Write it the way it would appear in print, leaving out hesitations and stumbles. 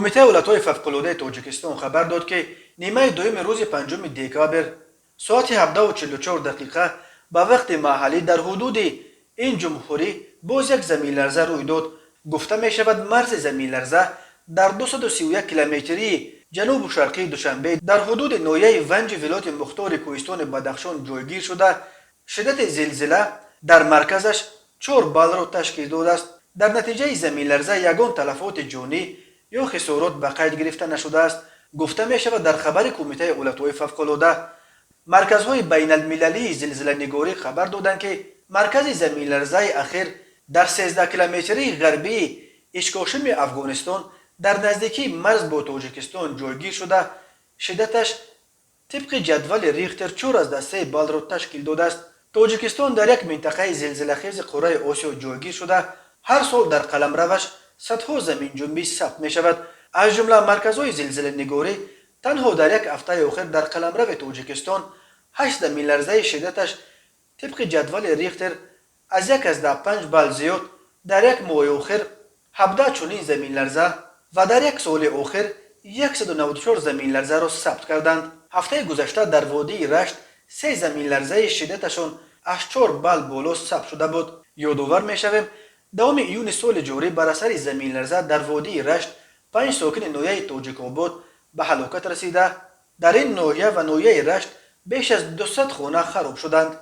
کمیته ولایت‌های فوق‌العاده تاجیکستان خبر داد که نیمه دوم روز 5 دکامبر ساعت 17:44 دقیقه به وقت محلی در حدود این جمهوری باز یک زمین لرزه روی داد. گفته می شود مرز زمین لرزه در 231 کیلومتری جنوب شرقی دوشنبه در حدود ناحیه ونج ولایت مختار کوهستان بدخشان جایگیر شده. شدت زلزله در مرکزش 4 بال را تشکیل داده است. در نتیجه زمین لرزه یگان تلفات جانی یا خسارات به قید گرفته نشده است. گفته می شود در خبر کمیته ولایت‌های فوق‌العاده مرکزهای بین المللی زلزله نگاری خبر دادند که مرکز زمین لرزه اخیر در 13 کیلومتری غربی اشکاشم افغانستان در نزدیکی مرز با تاجیکستان جایگیر شده. شدتش طبق جدول ریختر 4.3 بال را تشکیل داده است. تاجیکستان در یک منطقه زلزله خیز قاره آسیا جایگیر شده. هر سال در قلمروش صدها زمین جنبش ثبت می شود. از جمله مرکزهای زلزله نگاری تنها در یک هفته آخر در قلمرو تاجیکستان 8 زمین لرزه شدتش طبق جدول ریختر از 1.5 بال زیاد، در یک ماه آخر 17 چنین زمین لرزه و در یک سال آخر 194 زمین لرزه را ثبت کردند. هفته گذشته در وادی رشت 3 زمین لرزه شدتشان از 4 بال بالا ثبت شده بود. یادآور می‌شویم دوم ایون سال جاری بر اثر زمین لرزه در وادی رشت 5 ساکن ناحیه تاجیک‌آباد به هلاکت رسیده. در این ناحیه و ناحیه رشت بیش از 200 خانه خراب شدند.